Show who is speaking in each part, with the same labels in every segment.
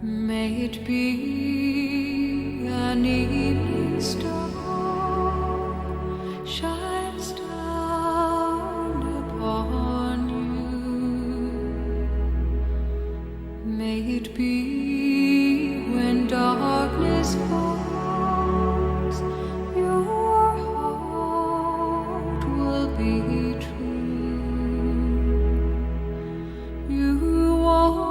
Speaker 1: May it be an evening star shines down upon you. May it be when darkness falls, your heart will be true. You walk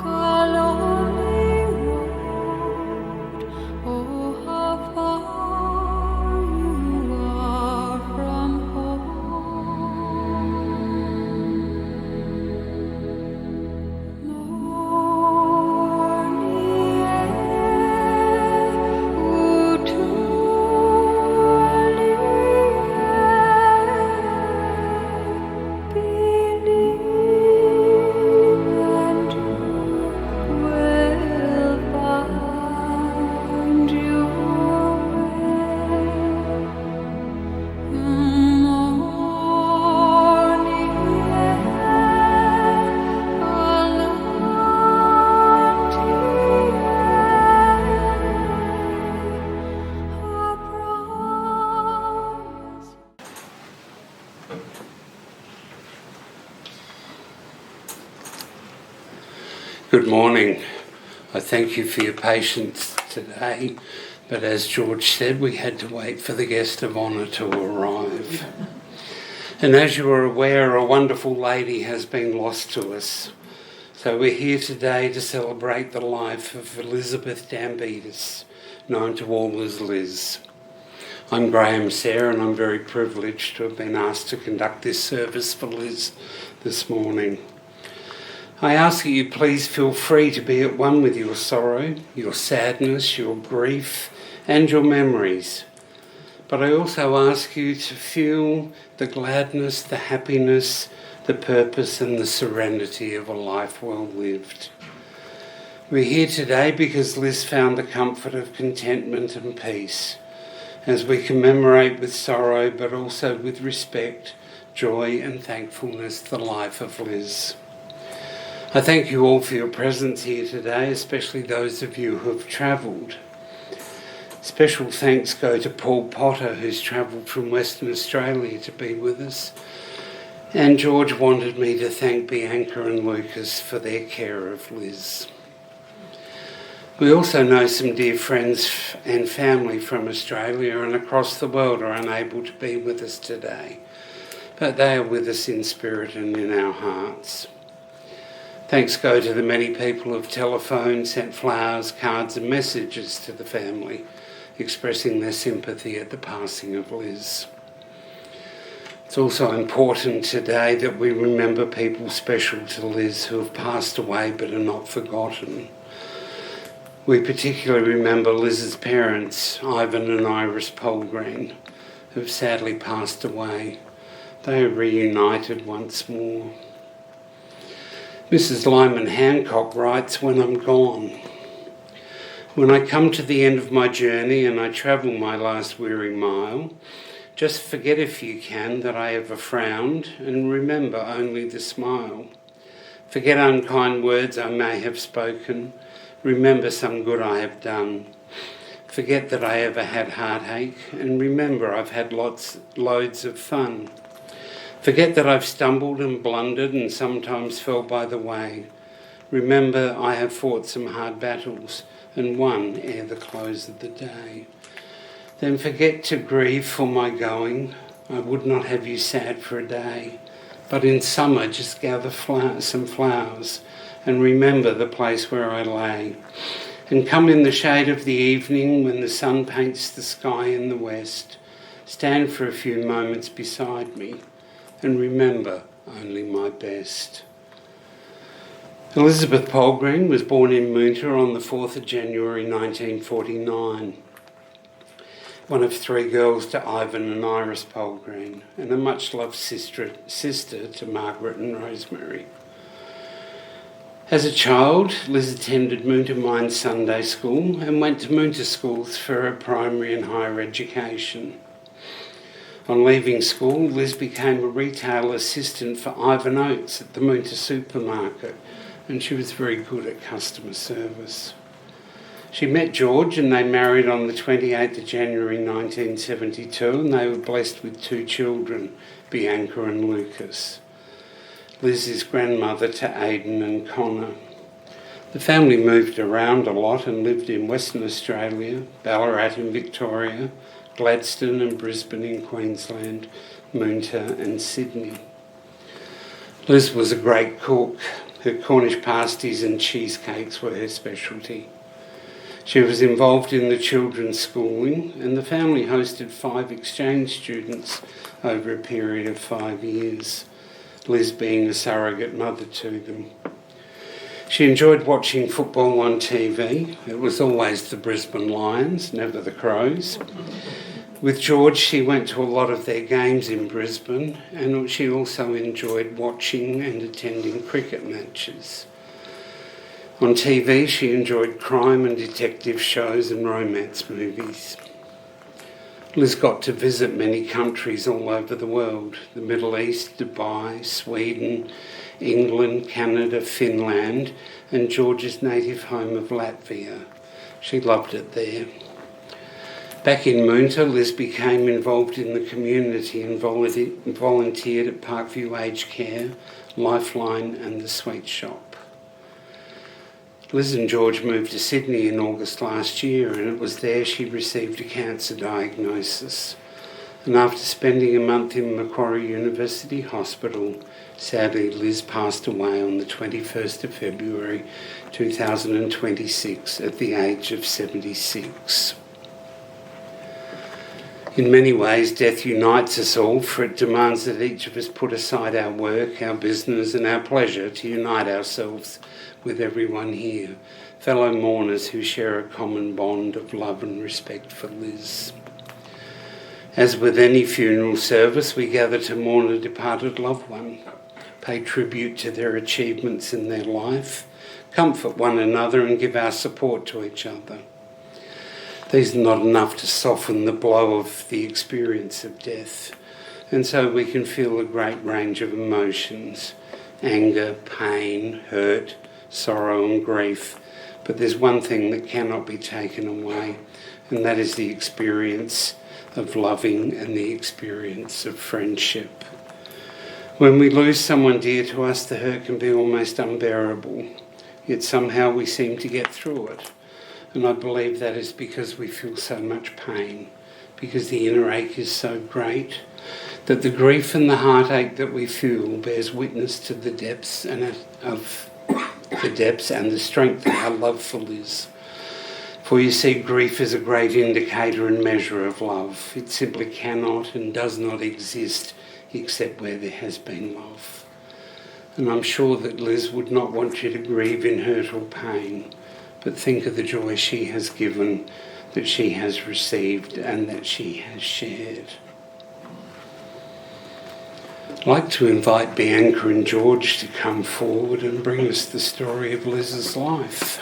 Speaker 1: a lonely road, oh how far you are from home. Morning air, utually believe and you will find your way. Morning air, a lucky a promise.
Speaker 2: Good morning. I thank you for your patience today, but as George said, we had to wait for the guest of honour to arrive. And as you are aware, a wonderful lady has been lost to us. So we're here today to celebrate the life of Elizabeth DAMBITIS, known to all as Liz. I'm Graham Sayre, and I'm very privileged to have been asked to conduct this service for Liz this morning. I ask that you please feel free to be at one with your sorrow, your sadness, your grief, and your memories. But I also ask you to feel the gladness, the happiness, the purpose, and the serenity of a life well lived. We're here today because Liz found the comfort of contentment and peace as we commemorate with sorrow, but also with respect, joy, and thankfulness the life of Liz. I thank you all for your presence here today, especially those of you who have travelled. Special thanks go to Paul Potter, who's travelled from Western Australia to be with us. And George wanted me to thank Bianca and Lucas for their care of Liz. We also know some dear friends and family from Australia and across the world are unable to be with us today, but they are with us in spirit and in our hearts. Thanks go to the many people who've telephoned, sent flowers, cards and messages to the family, expressing their sympathy at the passing of Liz. It's also important today that we remember people special to Liz who have passed away but are not forgotten. We particularly remember Liz's parents, Ivan and Iris Polgreen, who have sadly passed away. They are reunited once more. Mrs. Lyman Hancock writes, "When I'm gone. When I come to the end of my journey and I travel my last weary mile, just forget if you can that I ever frowned and remember only the smile. Forget unkind words I may have spoken, remember some good I have done. Forget that I ever had heartache and remember I've had loads of fun. Forget that I've stumbled and blundered and sometimes fell by the way. Remember I have fought some hard battles and won ere the close of the day. Then forget to grieve for my going. I would not have you sad for a day. But in summer just gather some flowers and remember the place where I lay. And come in the shade of the evening when the sun paints the sky in the west. Stand for a few moments beside me and remember only my best." Elizabeth Polgreen was born in Moonta on the 4th of January 1949. One of three girls to Ivan and Iris Polgreen, and a much-loved sister to Margaret and Rosemary. As a child, Liz attended Moonta Mines Sunday School and went to Moonta schools for her primary and higher education. On leaving school, Liz became a retail assistant for Ivan Oates at the Moonta supermarket, and she was very good at customer service. She met George and they married on the 28th of January 1972, and they were blessed with 2 children, Bianca and Lucas. Liz is grandmother to Aidan and Connor. The family moved around a lot and lived in Western Australia, Ballarat in Victoria, Gladstone and Brisbane in Queensland, Moonta and Sydney. Liz was a great cook. Her Cornish pasties and cheesecakes were her specialty. She was involved in the children's schooling, and the family hosted 5 exchange students over a period of 5 years, Liz being a surrogate mother to them. She enjoyed watching football on TV. It was always the Brisbane Lions, never the Crows. With George, she went to a lot of their games in Brisbane, and she also enjoyed watching and attending cricket matches. On TV, she enjoyed crime and detective shows and romance movies. Liz got to visit many countries all over the world: the Middle East, Dubai, Sweden, England, Canada, Finland, and George's native home of Latvia. She loved it there. Back in Moonta, Liz became involved in the community and volunteered at Parkview Aged Care, Lifeline and the Sweet Shop. Liz and George moved to Sydney in August last year, and it was there she received a cancer diagnosis. And after spending a month in Macquarie University Hospital, sadly Liz passed away on the 21st of February 2026 at the age of 76. In many ways, death unites us all, for it demands that each of us put aside our work, our business and our pleasure to unite ourselves with everyone here, fellow mourners who share a common bond of love and respect for Liz. As with any funeral service, we gather to mourn a departed loved one, pay tribute to their achievements in their life, comfort one another and give our support to each other. These are not enough to soften the blow of the experience of death, and so we can feel a great range of emotions: anger, pain, hurt, sorrow and grief. But there's one thing that cannot be taken away, and that is the experience of loving and the experience of friendship. When we lose someone dear to us, the hurt can be almost unbearable, yet somehow we seem to get through it. And I believe that is because we feel so much pain, because the inner ache is so great, that the grief and the heartache that we feel bears witness to the depths and the strength of our love for Liz. For you see, grief is a great indicator and measure of love. It simply cannot and does not exist except where there has been love. And I'm sure that Liz would not want you to grieve in hurt or pain, but think of the joy she has given, that she has received and that she has shared. I'd like to invite Bianca and George to come forward and bring us the story of Liz's life.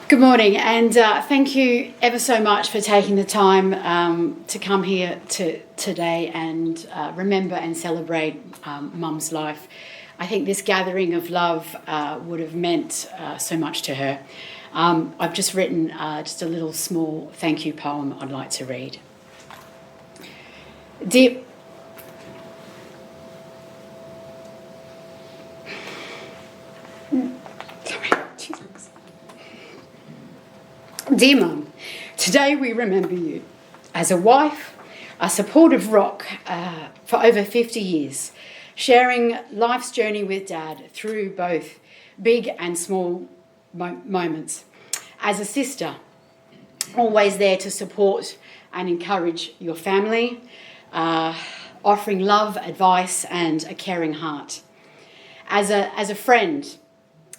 Speaker 3: Good morning, and thank you ever so much for taking the time to come here today and remember and celebrate Mum's life. I think this gathering of love would have meant so much to her. I've just written just a little small thank you poem I'd like to read. Dear Mum, today we remember you as a wife, a supportive rock for over 50 years, sharing life's journey with Dad through both big and small moments. As a sister, always there to support and encourage your family, offering love, advice and a caring heart. As a friend,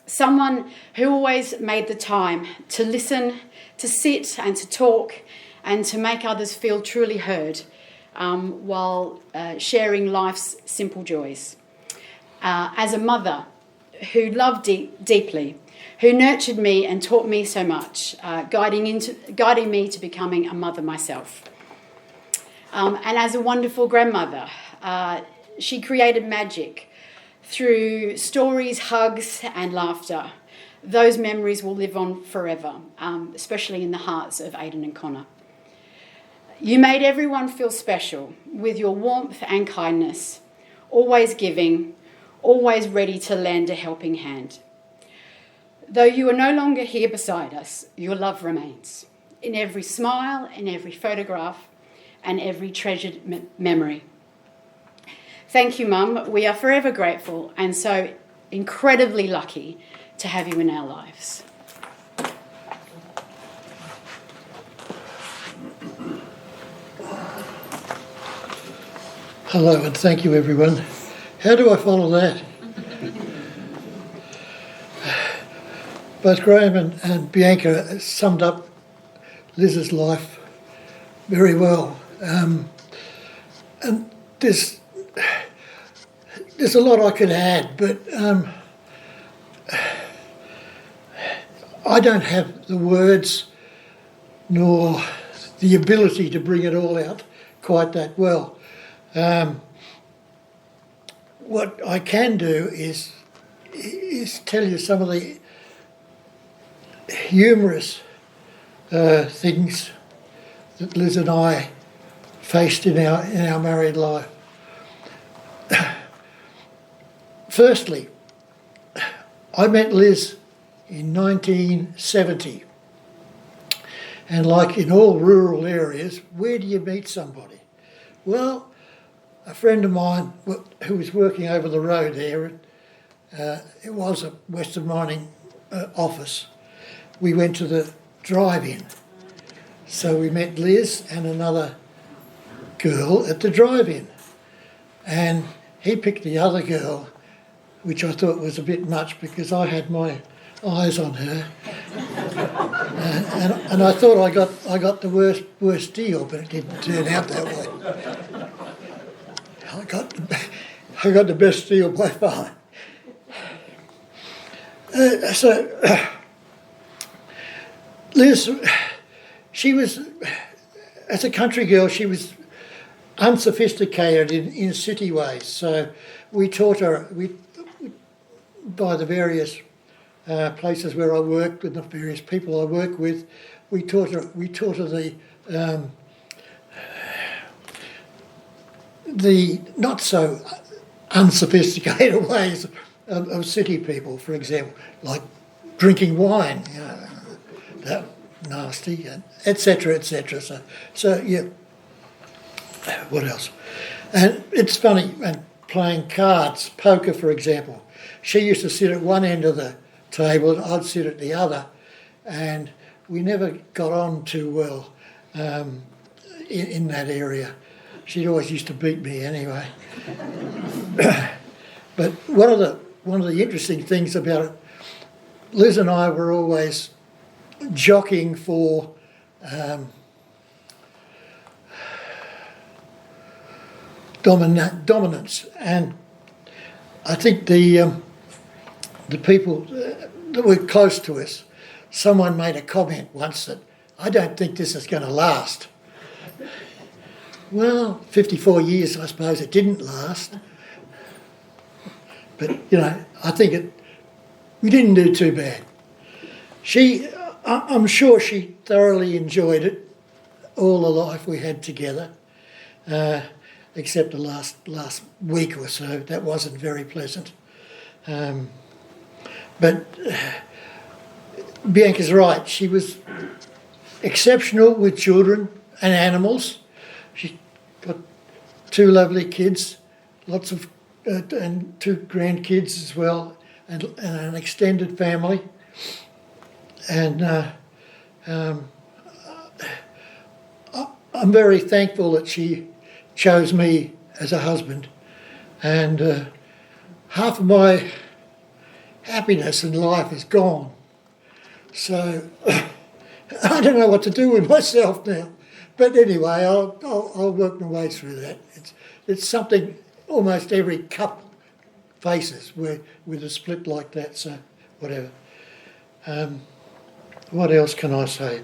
Speaker 3: someone who always made the time to listen, to sit and to talk and to make others feel truly heard while sharing life's simple joys. As a mother, who loved deeply, who nurtured me and taught me so much, guiding me to becoming a mother myself. And as a wonderful grandmother, she created magic through stories, hugs, and laughter. Those memories will live on forever, especially in the hearts of Aidan and Connor. You made everyone feel special with your warmth and kindness, always giving, always ready to lend a helping hand. Though you are no longer here beside us, your love remains in every smile, in every photograph, and every treasured memory. Thank you, Mum. We are forever grateful and so incredibly lucky to have you in our lives.
Speaker 4: Hello and thank you, everyone. How do I follow that? Both Graham and Bianca summed up Liz's life very well. And there's a lot I could add, but I don't have the words nor the ability to bring it all out quite that well. What I can do is tell you some of the humorous things that Liz and I faced in our married life. Firstly, I met Liz in 1970, and like in all rural areas, where do you meet somebody? Well, a friend of mine who was working over the road there, it was a Western Mining office, we went to the drive-in. So we met Liz and another girl at the drive-in. And he picked the other girl, which I thought was a bit much because I had my eyes on her. and I thought I got the worst deal, but it didn't turn out that way. I got the best deal by far. Liz, she was, as a country girl, she was unsophisticated in city ways. So we taught her, by the various places where I worked with the various people I work with, we taught her the not so unsophisticated ways of city people, for example, like drinking wine, that nasty, etc., etc. So yeah. What else? And it's funny, and playing cards, poker, for example. She used to sit at one end of the table, and I'd sit at the other, and we never got on too well in that area. She'd always used to beat me anyway. But one of the interesting things about it, Liz and I were always jockeying for dominance, and I think the people that were close to us, someone made a comment once that I don't think this is going to last. Well, 54 years, I suppose it didn't last, but I think we didn't do too bad. I'm sure she thoroughly enjoyed it, all the life we had together. Except the last week or so, that wasn't very pleasant. But Bianca's right, she was exceptional with children and animals. She got 2 lovely kids, lots of, and 2 grandkids as well, and an extended family. And I'm very thankful that she chose me as a husband, and half of my happiness in life is gone. So I don't know what to do with myself now. But anyway, I'll work my way through that. It's something almost every couple faces with a split like that, so whatever. What else can I say?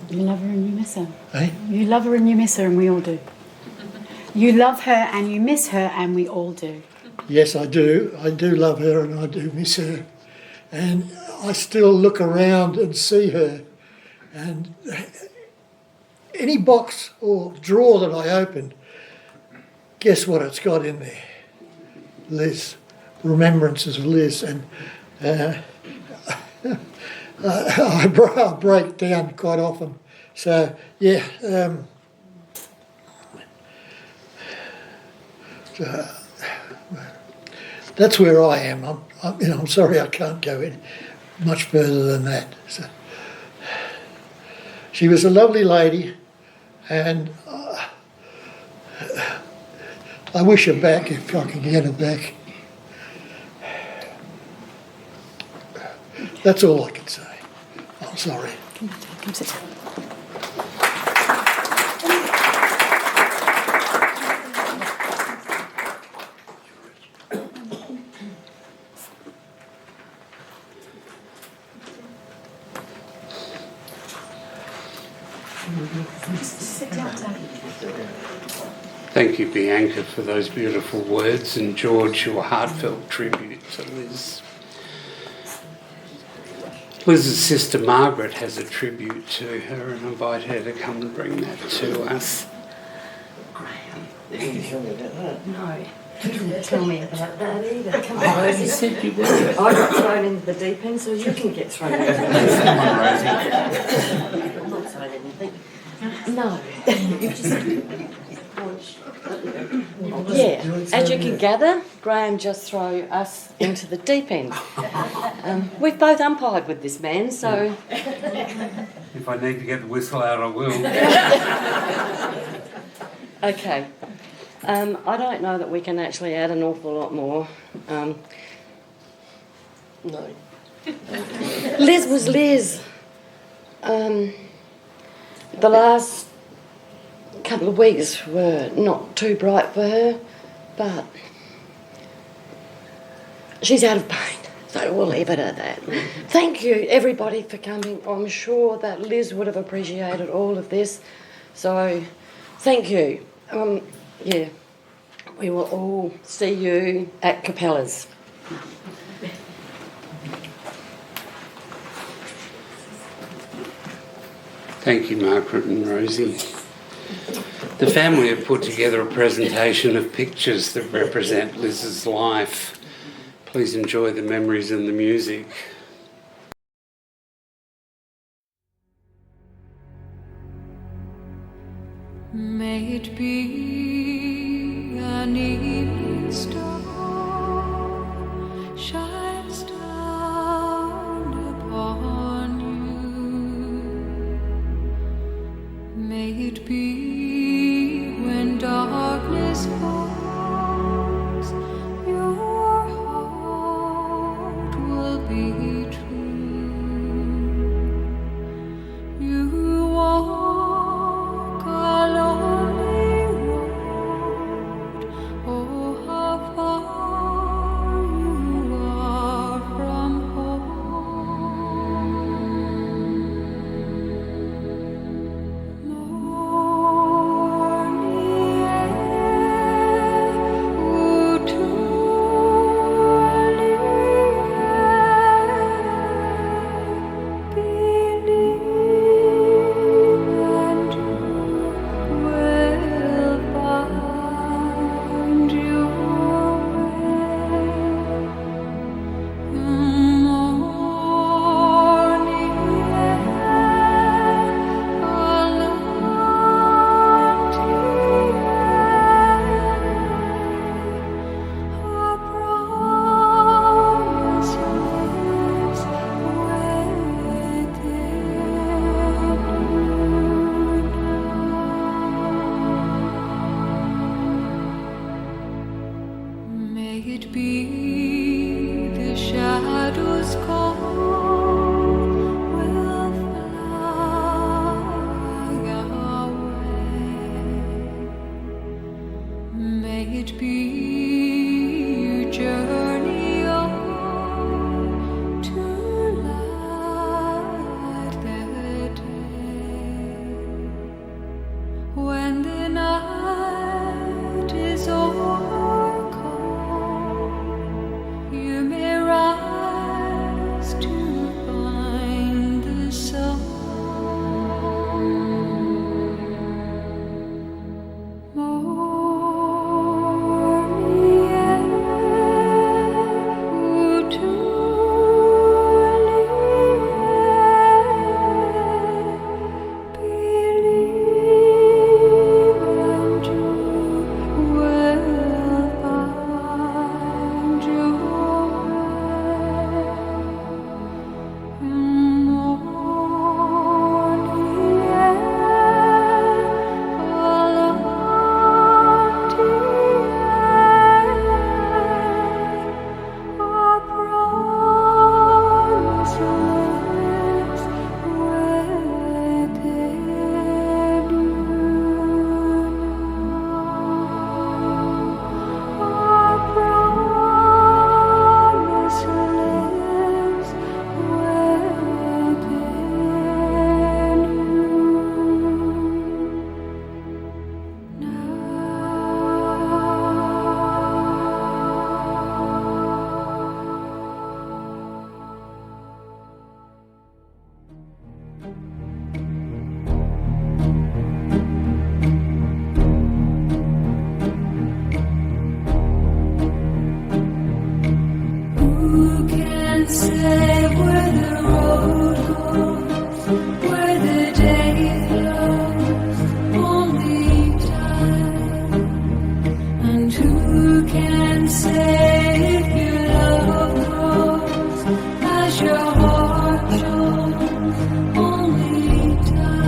Speaker 3: You love her and you miss her.
Speaker 4: Eh?
Speaker 3: You love her and you miss her, and we all do. You love her and you miss her, and we all do.
Speaker 4: Yes, I do. I do love her and I do miss her. And I still look around and see her. And any box or drawer that I open, guess what it's got in there? Liz. Remembrances of Liz. And I break down quite often. So, yeah. That's where I am. I'm sorry I can't go in much further than that. So, she was a lovely lady, and I wish her back if I can get her back. That's all I can say. I'm sorry.
Speaker 3: Come sit down. Sit down, Dad.
Speaker 2: Thank you, Bianca, for those beautiful words, and George, your heartfelt tribute to Liz. Liz's sister Margaret has a tribute to her, and I invite her to come and bring that to us.
Speaker 5: No, you didn't tell me about that either. Come on,
Speaker 2: Oh, you
Speaker 5: Rosie.
Speaker 2: said you would.
Speaker 5: I got thrown into the deep end, so you can get thrown into the deep end. I'm not saying anything. No, you just... Yeah, as you can gather, Graham just threw us into the deep end. We've both umpired with this man, so...
Speaker 2: If I need to get the whistle out, I will.
Speaker 5: Okay. I don't know that we can actually add an awful lot more. No. Liz was Liz. The last couple of weeks were not too bright for her, but she's out of pain, so we'll leave it at that. Thank you, everybody, for coming. I'm sure that Liz would have appreciated all of this, so thank you. Yeah, we will all see you at Capella's.
Speaker 2: Thank you, Margaret and Rosie. The family have put together a presentation of pictures that represent Liz's life. Please enjoy the memories and the music.
Speaker 1: May it be an evening star shines down upon you. May it be when darkness falls, your heart will be true. You walk a lonely road. Oh, how far you are from home. Morning air, ooh, truly believe and you will find your way. Morning air, a May it be the shadows call will fly it be you journey on to light the day. When the night is overcome, you may rise to find the sun. Who can say where the road goes, where the day flows? Only time. And who can say if your love grows as your heart shows? Only time.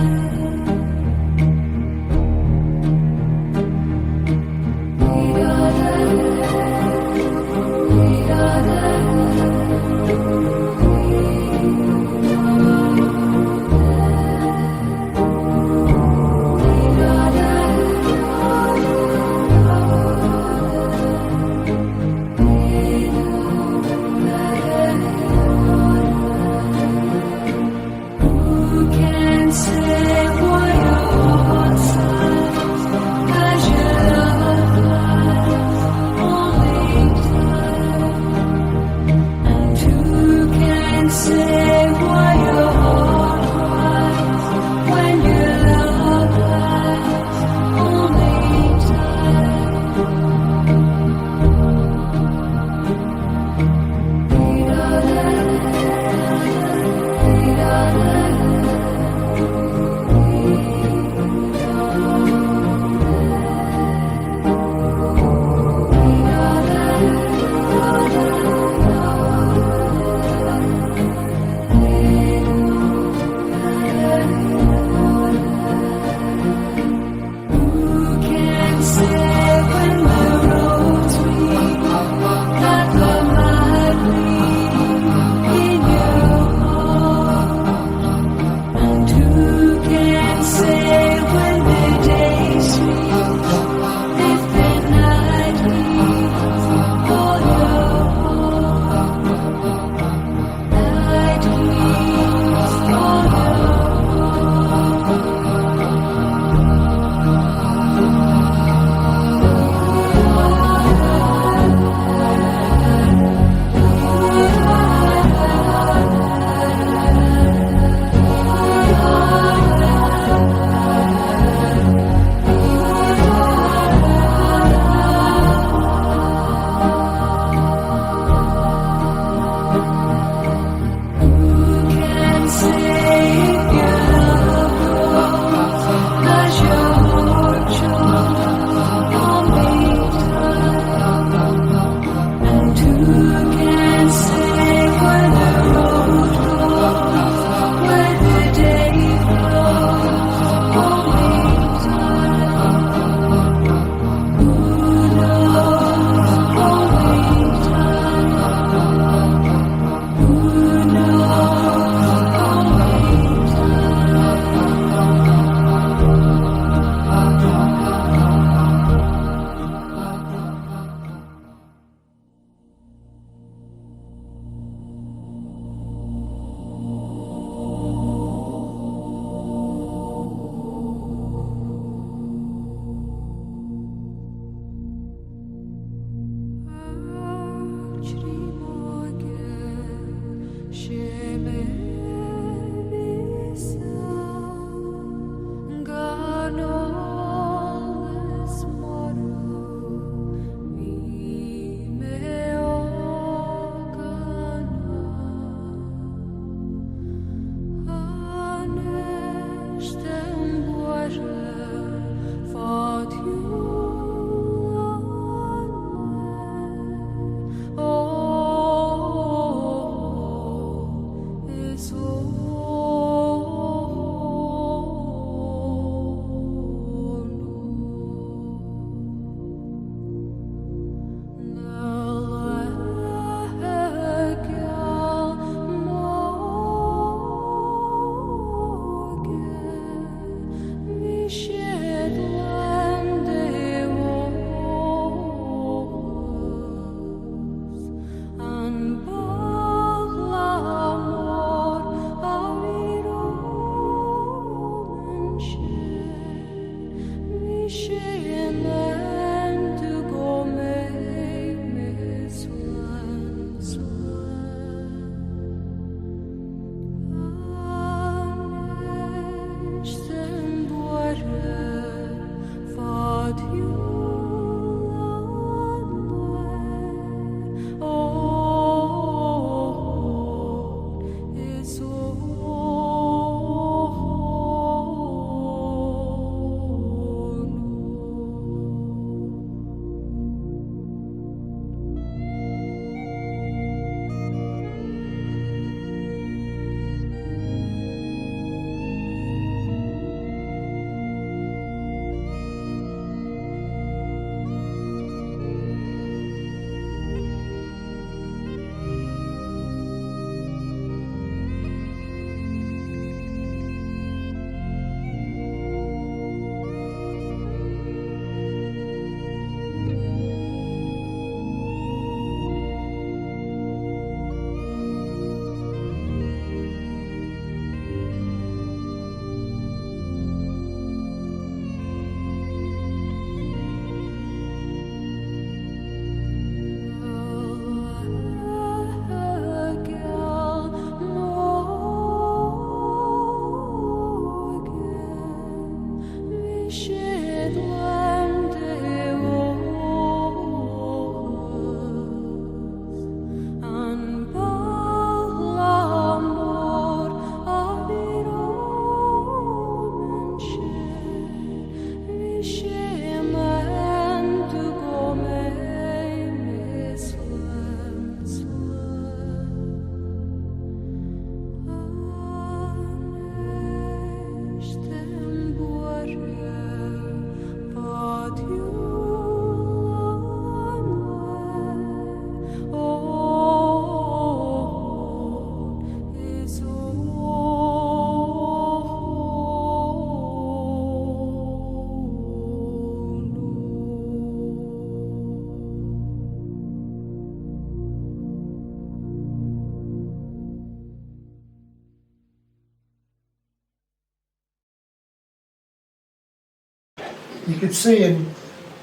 Speaker 4: you could see in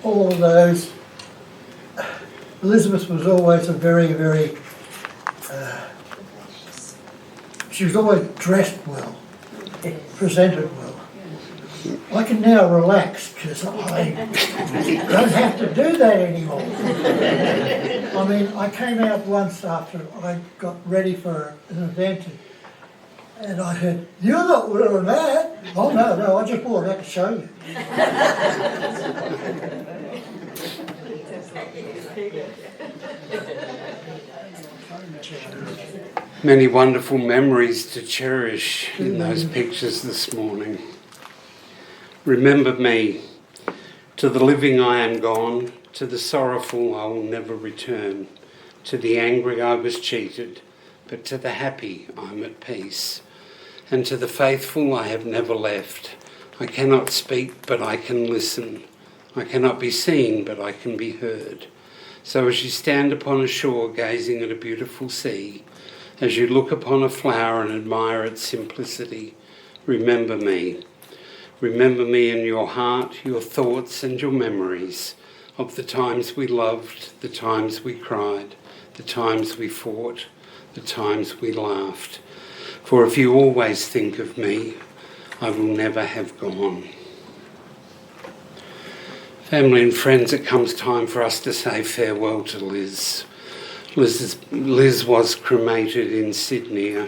Speaker 4: all of those, Elizabeth was always a very, very, she was always dressed well, presented well. I can now relax because I don't have to do that anymore. I mean, I came out once after I got ready for an event and I heard, "You're not wearing that." "Oh, no, I just wore that to show you."
Speaker 2: Many wonderful memories to cherish in those pictures this morning. Remember me. To the living I am gone, to the sorrowful I will never return, to the angry I was cheated, but to the happy I'm at peace, and to the faithful I have never left. I cannot speak, but I can listen. I cannot be seen, but I can be heard. So as you stand upon a shore gazing at a beautiful sea, as you look upon a flower and admire its simplicity, remember me. Remember me in your heart, your thoughts and your memories of the times we loved, the times we cried, the times we fought, the times we laughed. For if you always think of me, I will never have gone. Family and friends, it comes time for us to say farewell to Liz. Liz was cremated in Sydney.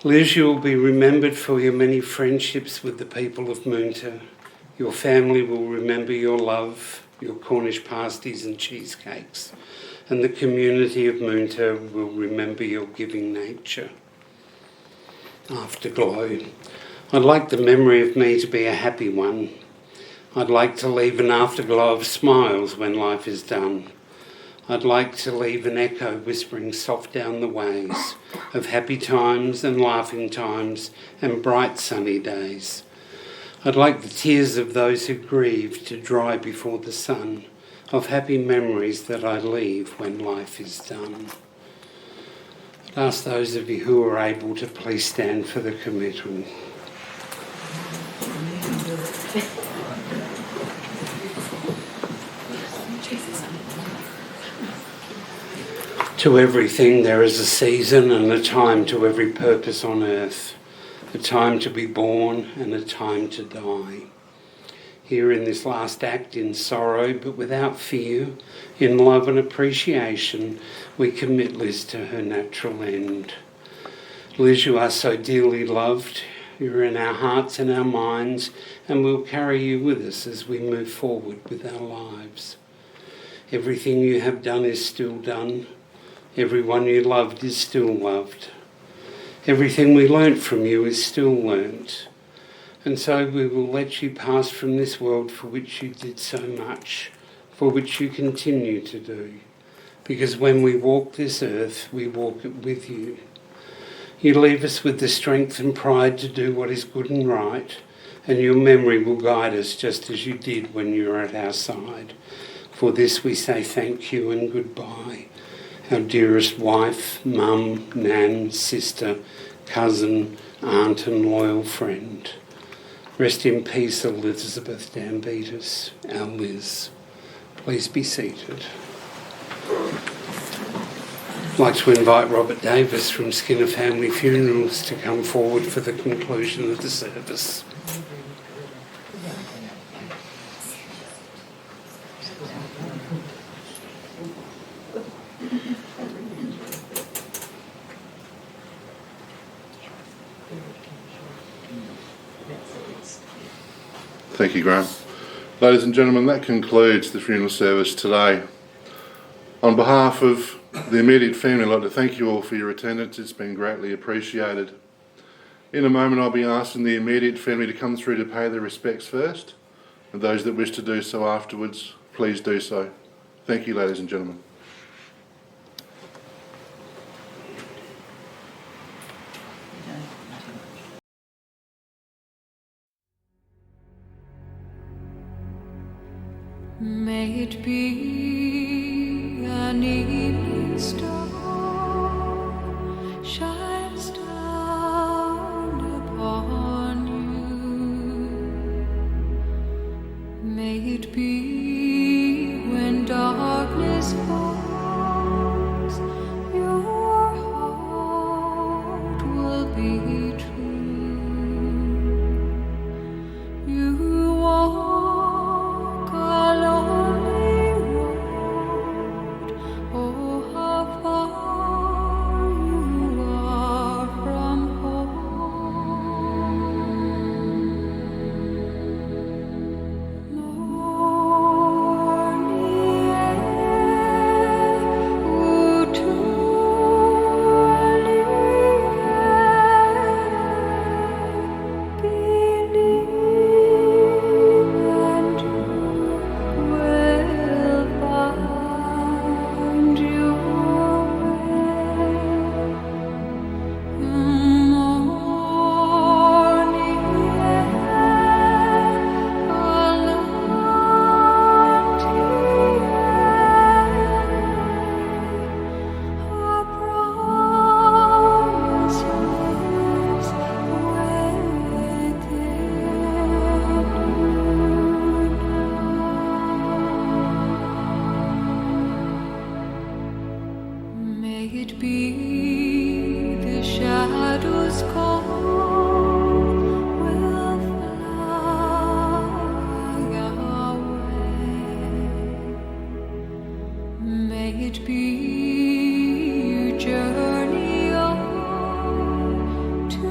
Speaker 2: Liz, you will be remembered for your many friendships with the people of Moonta. Your family will remember your love, your Cornish pasties and cheesecakes, and the community of Moonta will remember your giving nature. Afterglow. I'd like the memory of me to be a happy one. I'd like to leave an afterglow of smiles when life is done. I'd like to leave an echo whispering soft down the ways of happy times and laughing times and bright sunny days. I'd like the tears of those who grieve to dry before the sun, of happy memories that I leave when life is done. I'd ask those of you who are able to please stand for the committal. To everything there is a season and a time to every purpose on earth, a time to be born and a time to die. Here in this last act, in sorrow but without fear, in love and appreciation, we commit Liz to her natural end. Liz, you are so dearly loved. You're in our hearts and our minds, and we'll carry you with us as we move forward with our lives. Everything you have done is still done. Everyone you loved is still loved. Everything we learnt from you is still learnt. And so we will let you pass from this world for which you did so much, for which you continue to do. Because when we walk this earth, we walk it with you. You leave us with the strength and pride to do what is good and right, and your memory will guide us just as you did when you were at our side. For this we say thank you and goodbye. Our dearest wife, mum, nan, sister, cousin, aunt and loyal friend. Rest in peace, Elizabeth DAMBITIS, our Liz. Please be seated. I'd like to invite Robert Davis from Skinner Family Funerals to come forward for the conclusion of the service.
Speaker 6: Thank you, Graham. Ladies and gentlemen, that concludes the funeral service today. On behalf of the immediate family, I'd like to thank you all for your attendance. It's been greatly appreciated. In a moment, I'll be asking the immediate family to come through to pay their respects first, and those that wish to do so afterwards, please do so. Thank you, ladies and gentlemen.
Speaker 1: May it be an evening star shines down upon you. it be you journey on to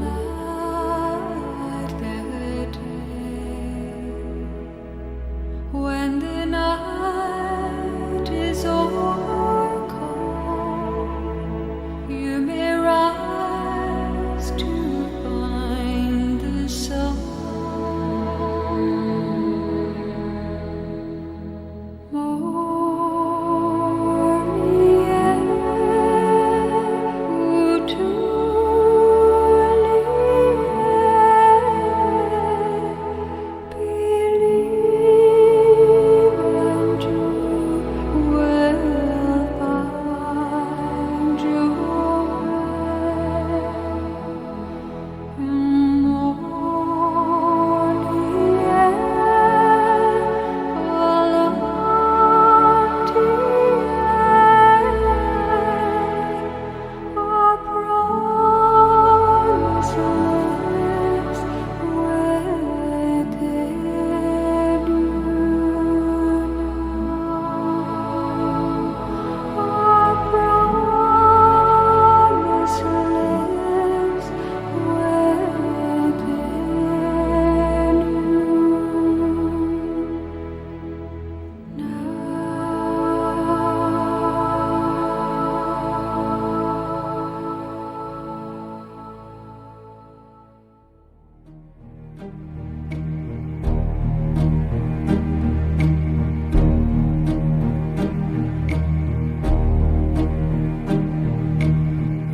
Speaker 1: light the day when the night is overcome. You may rise to find the sun.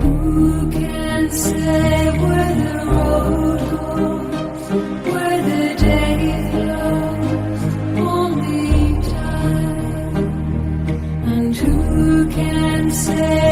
Speaker 1: Who can say where the road goes, where the day flows? Only time. And who can say